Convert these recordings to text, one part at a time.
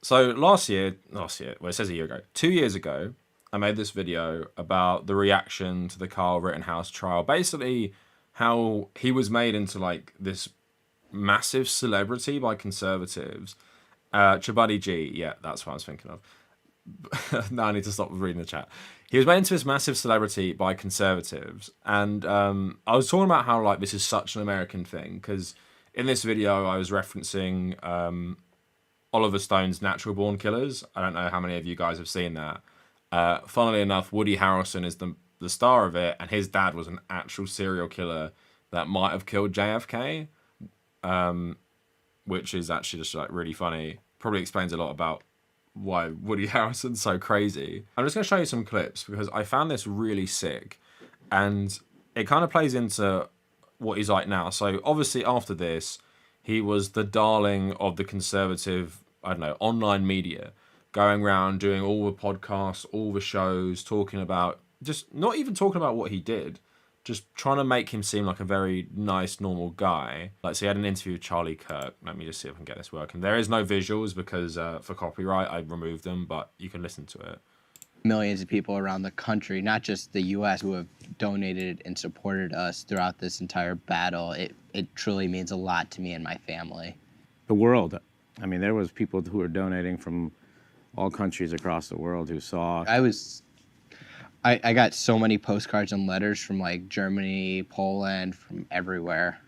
So last year, well, it says a year ago, 2 years ago, I made this video about the reaction to the Kyle Rittenhouse trial. Basically, how he was made into like this massive celebrity by conservatives. Chabuddy G, yeah, that's what I was thinking of. Now I need to stop reading the chat. He was made into this massive celebrity by conservatives, and I was talking about how like this is such an American thing because in this video I was referencing Oliver Stone's Natural Born Killers. I don't know how many of you guys have seen that. Funnily enough, Woody Harrelson is the star of it, and his dad was an actual serial killer that might have killed JFK, which is actually just like really funny. Probably explains a lot about why Woody Harrelson's so crazy. I'm just going to show you some clips because I found this really sick, and it kind of plays into what he's like now. So obviously after this, he was the darling of the conservative, I don't know, online media, going around doing all the podcasts, all the shows, talking about, just not even talking about what he did, just trying to make him seem like a very nice, normal guy. Like, so he had an interview with Charlie Kirk. Let me just see if I can get this working. There is no visuals because for copyright, I removed them, but you can listen to it. Millions of people around the country, not just the U.S., who have donated and supported us throughout this entire battle. It truly means a lot to me and my family. The world. I mean, there was people who were donating from all countries across the world who saw. I got so many postcards and letters from like Germany, Poland, from everywhere.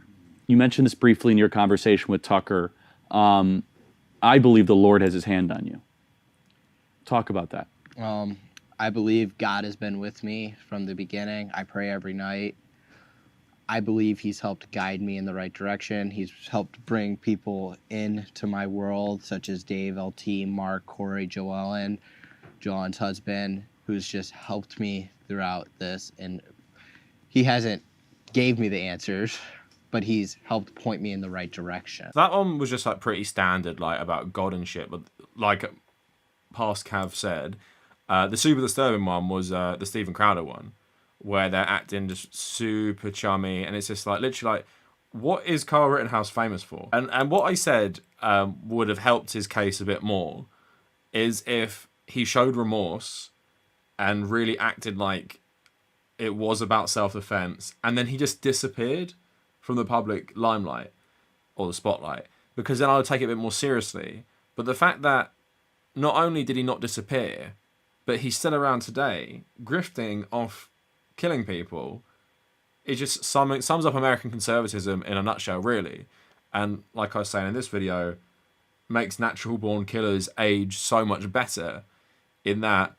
You mentioned this briefly in your conversation with Tucker. I believe the Lord has his hand on you. Talk about that. I believe God has been with me from the beginning. I pray every night. I believe he's helped guide me in the right direction. He's helped bring people into my world, such as Dave, LT, Mark, Corey, Joellen, Joellen's husband, who's just helped me throughout this. And he hasn't gave me the answers, but he's helped point me in the right direction. That one was just like pretty standard, like about God and shit. But like past Cav said, the super disturbing one was the Steven Crowder one, where they're acting just super chummy, and it's just like literally like, what is Kyle Rittenhouse famous for? And what I said would have helped his case a bit more is if he showed remorse and really acted like it was about self-defense, and then he just disappeared from the public limelight or the spotlight, because then I would take it a bit more seriously. But the fact that not only did he not disappear, but he's still around today, grifting off killing people, it just sums up American conservatism in a nutshell, really. And like I was saying in this video, makes natural born killers age so much better in that,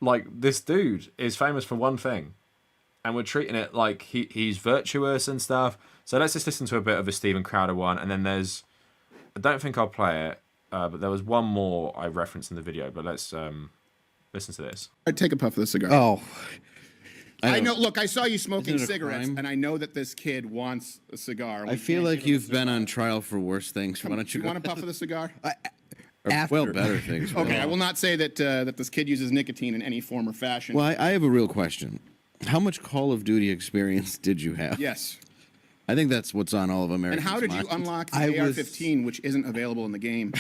like, this dude is famous for one thing, and we're treating it like he's virtuous and stuff. So let's just listen to a bit of the Steven Crowder one, and then there's, I don't think I'll play it, but there was one more I referenced in the video, but let's listen to this. I'd take a puff of the cigar. Oh. I know. Look, I saw you smoking Isn't it a cigarettes, crime? and I know that this kid wants a cigar. I feel like you've been on trial for worse things. Why don't you You want a puff of the cigar? Well, better things. Okay, I will not say that that this kid uses nicotine in any form or fashion. Well, I have a real question. How much Call of Duty experience did you have? Yes. I think that's what's on all of And Americans' how did you minds. unlock I the was- AR-15, which isn't available in the game?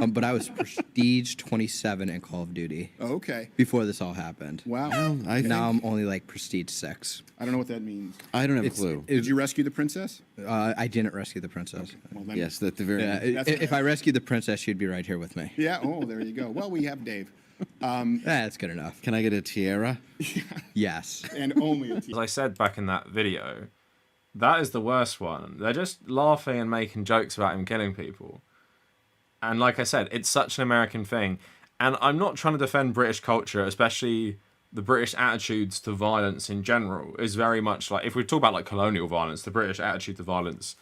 But I was Prestige 27 in Call of Duty Oh, okay. before this all happened. Wow. I think, Now I'm only like Prestige 6. I don't know what that means. I don't have a clue. Did you rescue the princess? I didn't rescue the princess. Well, then, Yes, at the very Yeah, end. if I rescued the princess, she'd be right here with me. Yeah. Oh, there you go. Well, we have Dave. That's good enough. Can I get a tiara? Yes. And only a As I said back in that video, that is the worst one. They're just laughing and making jokes about him killing people. And like I said, it's such an American thing. And I'm not trying to defend British culture, especially the British attitudes to violence in general is very much like, if we talk about like colonial violence, the British attitude to violence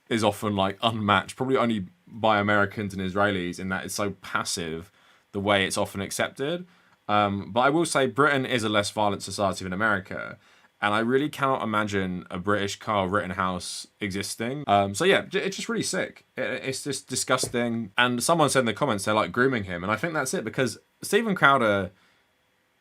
is often like unmatched, probably only by Americans and Israelis, in that it's so passive the way it's often accepted. But I will say Britain is a less violent society than America. And I really cannot imagine a British Kyle Rittenhouse existing. So yeah, it's just really sick. It's just disgusting. And someone said in the comments they're like grooming him. And I think that's it, because Steven Crowder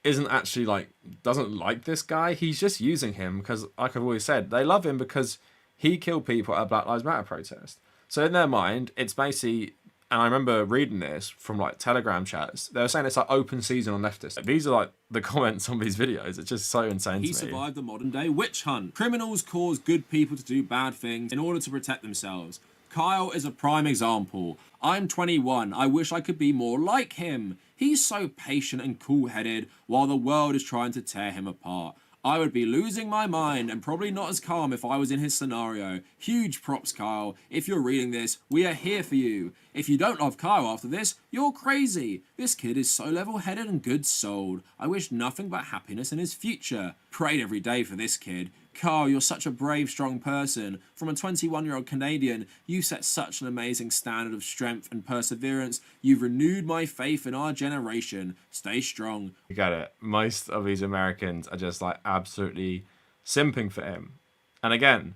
isn't actually like, doesn't like this guy. He's just using him because, like I've always said, they love him because he killed people at a Black Lives Matter protest. So in their mind, it's basically And I remember reading this from like Telegram chats. They were saying it's like open season on leftists. These are like the comments on these videos. It's just so insane to me. He survived the modern day witch hunt. Criminals cause good people to do bad things in order to protect themselves. Kyle is a prime example. I'm 21. I wish I could be more like him. He's so patient and cool-headed while the world is trying to tear him apart. I would be losing my mind and probably not as calm if I was in his scenario. Huge props, Kyle. If you're reading this, we are here for you. If you don't love Kyle after this, you're crazy. This kid is so level-headed and good-souled. I wish nothing but happiness in his future. Prayed every day for this kid. Kyle, you're such a brave, strong person. From a 21-year-old Canadian, you set such an amazing standard of strength and perseverance. You've renewed my faith in our generation. Stay strong. You get it. Most of these Americans are just like absolutely simping for him. And again,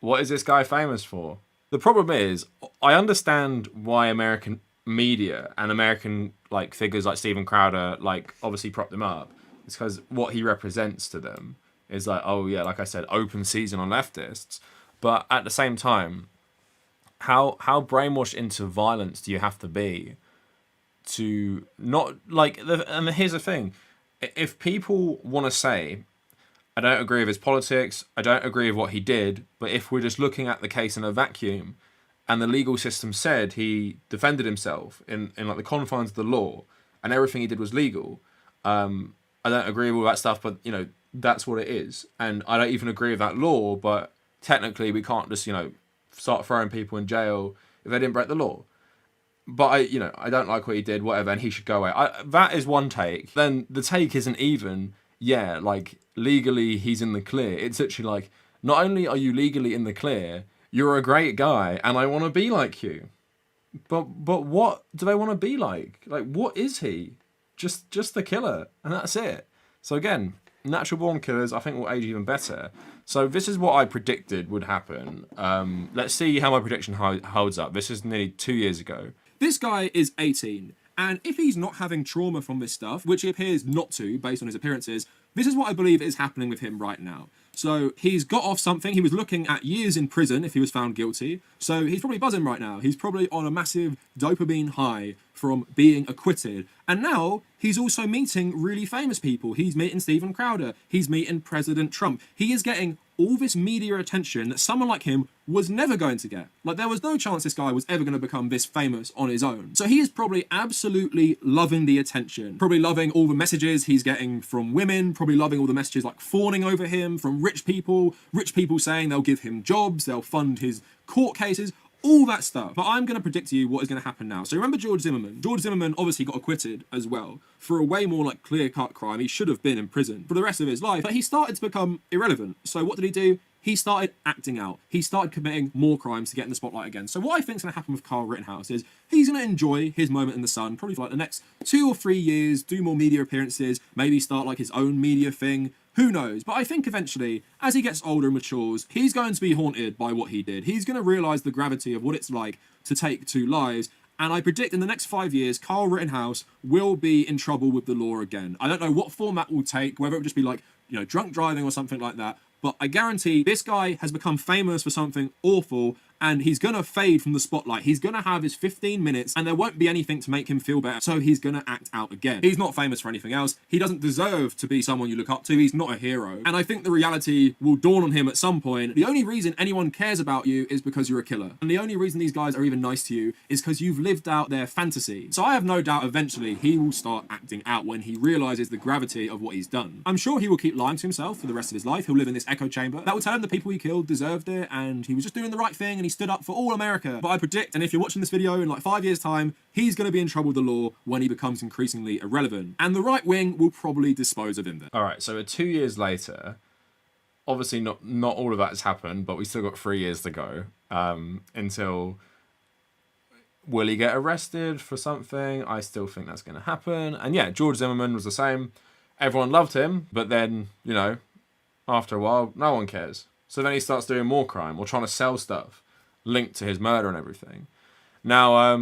what is this guy famous for? The problem is, I understand why American media and American like figures like Steven Crowder like obviously prop him up. It's because what he represents to them is like, oh yeah, like I said, open season on leftists. But at the same time, how brainwashed into violence do you have to be to not like? And here's the thing: if people want to say, I don't agree with his politics, I don't agree with what he did, but if we're just looking at the case in a vacuum, and the legal system said he defended himself in like the confines of the law, and everything he did was legal, I don't agree with all that stuff, but you know. That's what it is. And I don't even agree with that law, but technically we can't just, you know, start throwing people in jail if they didn't break the law. But I don't like what he did, whatever, and he should go away. That is one take. Then the take isn't even, yeah, like legally he's in the clear. It's literally like, not only are you legally in the clear, you're a great guy and I want to be like you. But what do they want to be like? Like, what is he? Just the killer, and that's it. So again, natural born killers, I think, will age even better. So this is what I predicted would happen. Let's see how my prediction holds up. This is nearly 2 years ago. This guy is 18, and if he's not having trauma from this stuff, which he appears not to based on his appearances, this is what I believe is happening with him right now. So he's got off something. He was looking at years in prison if he was found guilty. So he's probably buzzing right now. He's probably on a massive dopamine high from being acquitted. And now he's also meeting really famous people. He's meeting Steven Crowder. He's meeting President Trump. He is getting all this media attention that someone like him was never going to get. Like, there was no chance this guy was ever going to become this famous on his own. So he is probably absolutely loving the attention, probably loving all the messages he's getting from women, probably loving all the messages like fawning over him from rich people saying they'll give him jobs, they'll fund his court cases, all that stuff. But I'm going to predict to you what is going to happen now. So remember George Zimmerman. George Zimmerman obviously got acquitted as well for a way more like clear-cut crime. He should have been in prison for the rest of his life, but he started to become irrelevant. So what did he do? He started acting out. He started committing more crimes to get in the spotlight again. So what I think is going to happen with Kyle Rittenhouse is he's going to enjoy his moment in the sun, probably for like the next 2 or 3 years, do more media appearances, maybe start like his own media thing. Who knows? But I think eventually, as he gets older and matures, he's going to be haunted by what he did. He's going to realise the gravity of what it's like to take 2 lives. And I predict in the next 5 years, Kyle Rittenhouse will be in trouble with the law again. I don't know what format will take, whether it will just be like, you know, drunk driving or something like that. But I guarantee this guy has become famous for something awful, and he's going to fade from the spotlight. He's going to have his 15 minutes, and there won't be anything to make him feel better, so he's going to act out again. He's not famous for anything else. He doesn't deserve to be someone you look up to. He's not a hero. And I think the reality will dawn on him at some point. The only reason anyone cares about you is because you're a killer. And the only reason these guys are even nice to you is because you've lived out their fantasy. So I have no doubt eventually he will start acting out when he realizes the gravity of what he's done. I'm sure he will keep lying to himself for the rest of his life. He'll live in this echo chamber that will tell him the people he killed deserved it, and he was just doing the right thing, and he stood up for all America. But I predict, and if you're watching this video in like 5 years' time, he's going to be in trouble with the law when he becomes increasingly irrelevant. And the right wing will probably dispose of him then. All right, so 2 years later, obviously not all of that has happened, but we still got 3 years to go until... Will he get arrested for something? I still think that's going to happen. And yeah, George Zimmerman was the same. Everyone loved him, but then, you know, after a while, no one cares. So then he starts doing more crime or trying to sell stuff linked to his murder and everything. Now,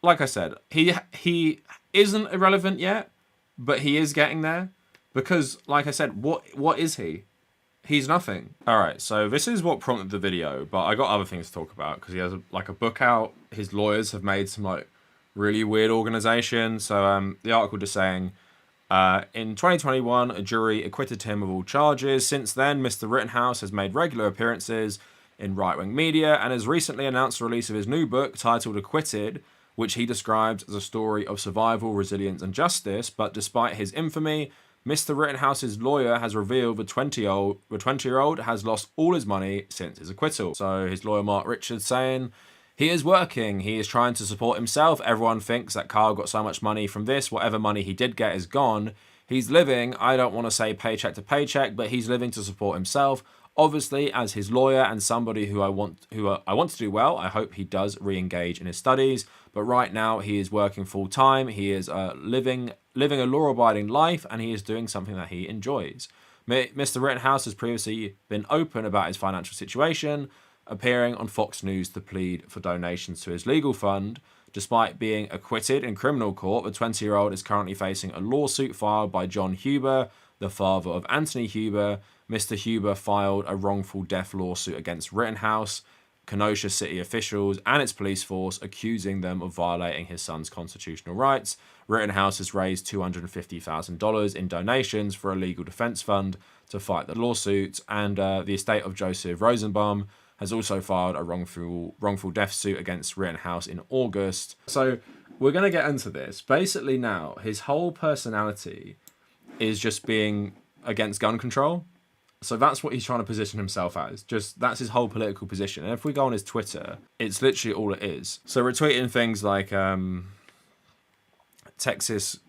like I said, he isn't irrelevant yet, but he is getting there because, like I said, what is he? He's nothing. All right, so this is what prompted the video, but I got other things to talk about because he has like a book out. His lawyers have made some like really weird organization. So the article just saying, in 2021, a jury acquitted him of all charges. Since then, Mr. Rittenhouse has made regular appearances in right-wing media and has recently announced the release of his new book titled Acquitted, which he describes as a story of survival, resilience, and justice. But despite his infamy, Mr. Rittenhouse's lawyer has revealed the 20-year-old has lost all his money since his acquittal. So his lawyer, Mark Richards, saying, he is working. He is trying to support himself. Everyone thinks that Kyle got so much money from this. Whatever money he did get is gone. He's living, I don't want to say paycheck to paycheck, but he's living to support himself. Obviously, as his lawyer and somebody who I want to do well, I hope he does re-engage in his studies. But right now, he is working full time. He is living a law-abiding life, and he is doing something that he enjoys. Mr. Rittenhouse has previously been open about his financial situation, appearing on Fox News to plead for donations to his legal fund. Despite being acquitted in criminal court, the 20-year-old is currently facing a lawsuit filed by John Huber, the father of Anthony Huber. Mr. Huber filed a wrongful death lawsuit against Rittenhouse, Kenosha city officials, and its police force, accusing them of violating his son's constitutional rights. Rittenhouse has raised $250,000 in donations for a legal defense fund to fight the lawsuit, and the estate of Joseph Rosenbaum has also filed a wrongful death suit against Rittenhouse in August. So we're going to get into this. Basically now, his whole personality is just being against gun control. So that's what he's trying to position himself as. Just that's his whole political position. And if we go on his Twitter, it's literally all it is. So we're tweeting things like Texas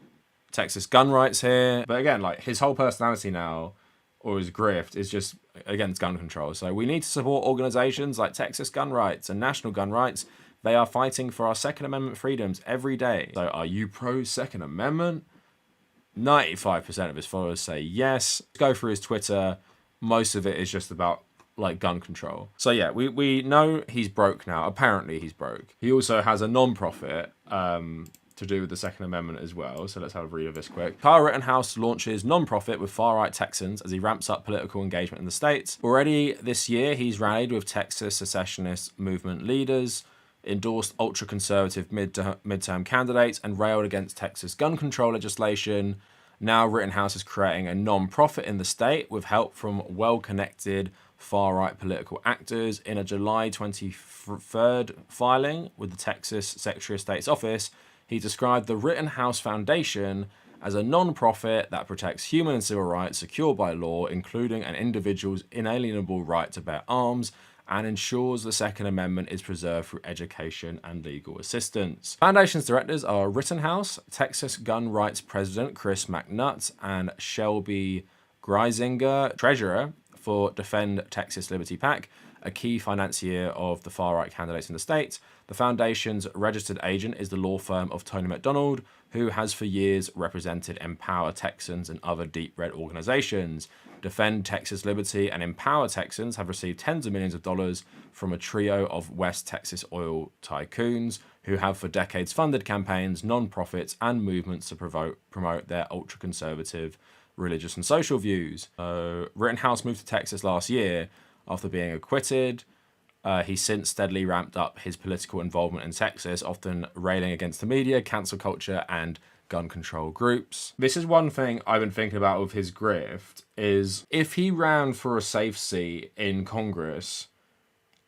gun rights here. But again, like his whole personality now, or his grift, is just against gun control. So we need to support organizations like Texas Gun Rights and National Gun Rights. They are fighting for our Second Amendment freedoms every day. So are you pro Second Amendment? 95% of his followers say yes. Go through his Twitter. Most of it is just about like gun control. So yeah, we know he's broke now. Apparently he's broke. He also has a non-profit to do with the Second Amendment as well. So let's have a read of this quick. Kyle Rittenhouse launches non-profit with far-right Texans as he ramps up political engagement in the states. Already this year, he's rallied with Texas secessionist movement leaders, endorsed ultra-conservative midterm candidates, and railed against Texas gun control legislation. Now Rittenhouse is creating a non-profit in the state with help from well-connected far-right political actors. In a July 23rd filing with the Texas Secretary of State's office, he described the Rittenhouse Foundation as a non-profit that protects human and civil rights secured by law, including an individual's inalienable right to bear arms, and ensures the Second Amendment is preserved through education and legal assistance. Foundation's directors are Rittenhouse, Texas Gun Rights President Chris McNutt, and Shelby Greisinger, treasurer for Defend Texas Liberty PAC, a key financier of the far-right candidates in the state. The foundation's registered agent is the law firm of Tony McDonald, who has for years represented Empower Texans and other deep red organizations. Defend Texas Liberty and Empower Texans have received tens of millions of dollars from a trio of West Texas oil tycoons who have for decades funded campaigns, non-profits, and movements to promote their ultra-conservative religious and social views. Rittenhouse moved to Texas last year after being acquitted. He's since steadily ramped up his political involvement in Texas, often railing against the media, cancel culture, and gun control groups. This is one thing I've been thinking about with his grift, is if he ran for a safe seat in Congress,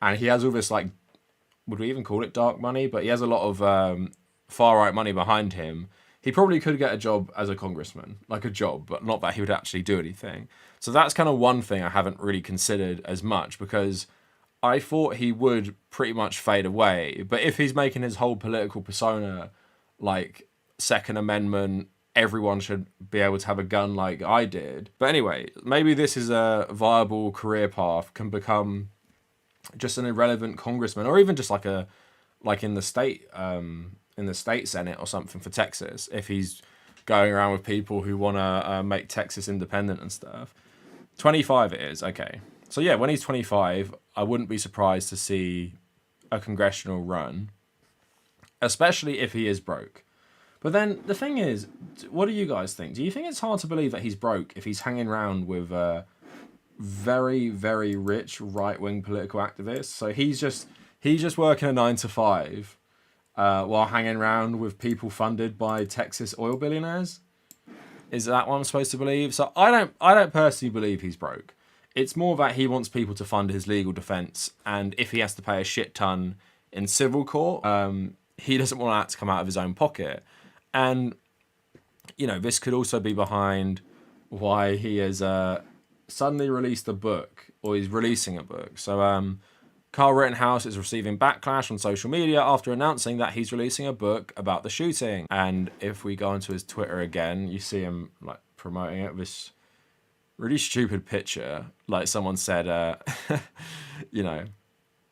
and he has all this, like, would we even call it dark money? But he has a lot of far-right money behind him. He probably could get a job as a congressman, like a job, but not that he would actually do anything. So that's kind of one thing I haven't really considered as much, because I thought he would pretty much fade away. But if he's making his whole political persona like Second Amendment, everyone should be able to have a gun like I did. But anyway, maybe this is a viable career path, can become just an irrelevant congressman, or even just like in the state Senate or something for Texas, if he's going around with people who want to make Texas independent and stuff. 25 it is, okay. So yeah, when he's 25, I wouldn't be surprised to see a congressional run, especially if he is broke. But then the thing is, what do you guys think? Do you think it's hard to believe that he's broke if he's hanging around with very, very rich right-wing political activist. So he's just working a 9 to 5 while hanging around with people funded by Texas oil billionaires. Is that what I'm supposed to believe? So I don't personally believe he's broke. It's more that he wants people to fund his legal defense, and if he has to pay a shit ton in civil court, he doesn't want that to come out of his own pocket. And this could also be behind why he has suddenly released a book, or he's releasing a book. So Kyle Rittenhouse is receiving backlash on social media after announcing that he's releasing a book about the shooting. And if we go onto his Twitter again, you see him like promoting it. This really stupid picture, like someone said,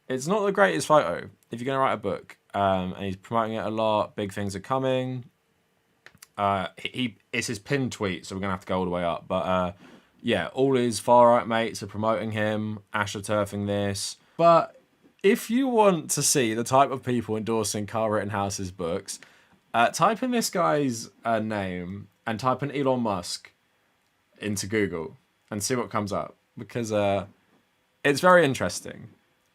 it's not the greatest photo if you're going to write a book. And he's promoting it a lot. Big things are coming. It's his pinned tweet, so we're going to have to go all the way up. But all his far-right mates are promoting him, astroturfing this. But if you want to see the type of people endorsing Kyle Rittenhouse's books, type in this guy's name and type in Elon Musk into Google and see what comes up, because it's very interesting.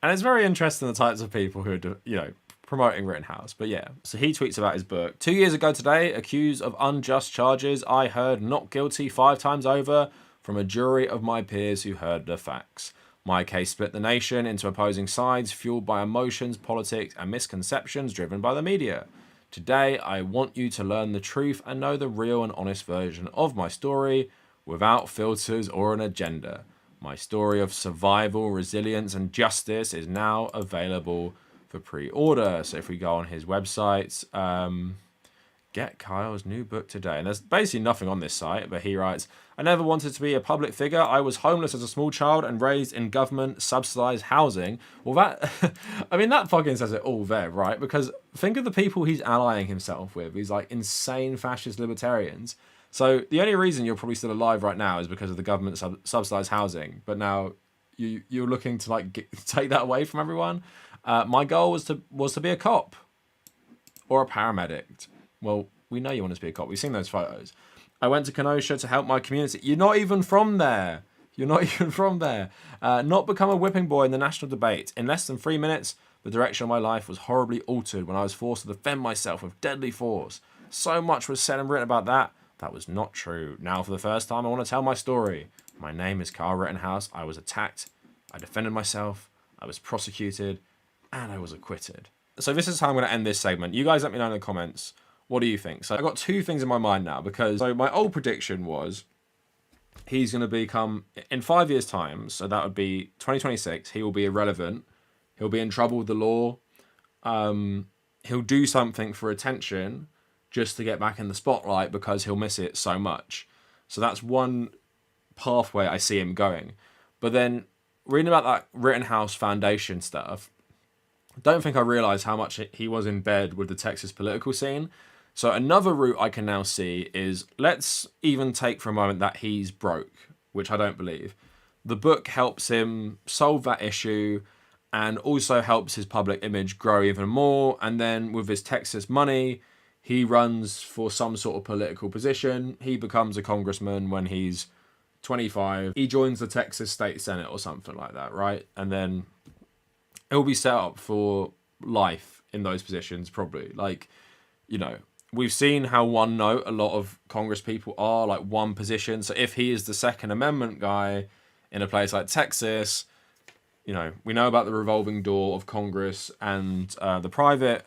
And it's very interesting the types of people who are, promoting Rittenhouse. But yeah, so he tweets about his book. 2 years ago today, accused of unjust charges, I heard not guilty 5 times over from a jury of my peers who heard the facts. My case split the nation into opposing sides, fueled by emotions, politics, and misconceptions driven by the media. Today, I want you to learn the truth and know the real and honest version of my story without filters or an agenda. My story of survival, resilience, and justice is now available for pre-order. So if we go on his website, get Kyle's new book today. And there's basically nothing on this site, but he writes, I never wanted to be a public figure. I was homeless as a small child and raised in government subsidized housing. Well, that, that fucking says it all there, right? Because think of the people he's allying himself with. These like insane fascist libertarians. So the only reason you're probably still alive right now is because of the government subsidized housing. But now you're looking to take that away from everyone. My goal was to be a cop or a paramedic. Well, we know you want us to be a cop. We've seen those photos. I went to Kenosha to help my community. You're not even from there. Not become a whipping boy in the national debate. In less than 3 minutes, the direction of my life was horribly altered when I was forced to defend myself with deadly force. So much was said and written about that. That was not true. Now, for the first time, I want to tell my story. My name is Kyle Rittenhouse. I was attacked. I defended myself. I was prosecuted. And I was acquitted. So this is how I'm going to end this segment. You guys let me know in the comments. What do you think? So I've got 2 things in my mind now, because my old prediction was he's going to become, in 5 years' time, so that would be 2026, he will be irrelevant. He'll be in trouble with the law. He'll do something for attention just to get back in the spotlight because he'll miss it so much. So that's one pathway I see him going. But then reading about that Rittenhouse Foundation stuff, I don't think I realised how much he was in bed with the Texas political scene. So another route I can now see is, let's even take for a moment that he's broke, which I don't believe. The book helps him solve that issue and also helps his public image grow even more. And then with his Texas money, he runs for some sort of political position. He becomes a congressman when he's 25. He joins the Texas State Senate or something like that, right? And then he'll be set up for life in those positions, probably. We've seen how one note a lot of Congress people are, like one position. So if he is the Second Amendment guy in a place like Texas, we know about the revolving door of Congress and the private,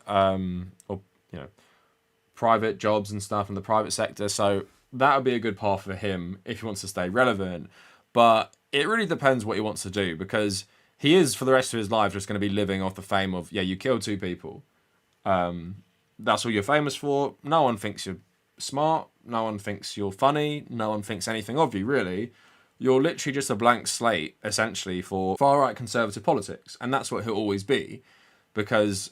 private jobs and stuff in the private sector. So that would be a good path for him if he wants to stay relevant. But it really depends what he wants to do, because he is, for the rest of his life, just going to be living off the fame of, you killed 2 people. That's all you're famous for. No one thinks you're smart. No one thinks you're funny. No one thinks anything of you, really. You're literally just a blank slate, essentially, for far-right conservative politics. And that's what he'll always be. Because,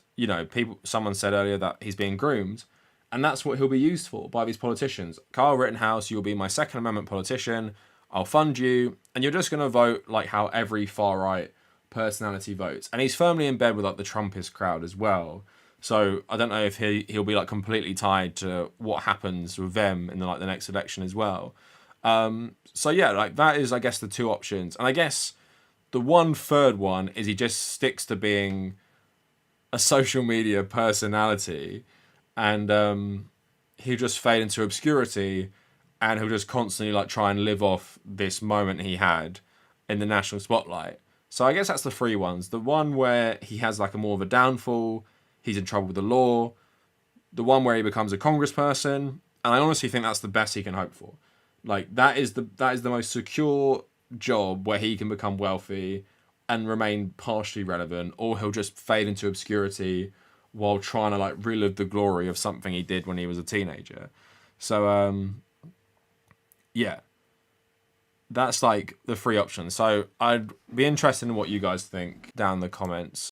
someone said earlier that he's being groomed. And that's what he'll be used for by these politicians. Kyle Rittenhouse, you'll be my Second Amendment politician. I'll fund you. And you're just going to vote like how every far-right personality votes. And he's firmly in bed with the Trumpist crowd as well. So I don't know if he'll be completely tied to what happens with them in the next election as well. So yeah, like that is, I guess, the two options. And I guess the one third one is he just sticks to being a social media personality, and he'll just fade into obscurity, and he'll just constantly like try and live off this moment he had in the national spotlight. So I guess that's the three ones. The one where he has like a more of a downfall, he's in trouble with the law. The one where he becomes a congressperson, and I honestly think that's the best he can hope for. Like that is the most secure job where he can become wealthy and remain partially relevant, or he'll just fade into obscurity while trying to like relive the glory of something he did when he was a teenager. So yeah, that's like the three options. So I'd be interested in what you guys think down in the comments.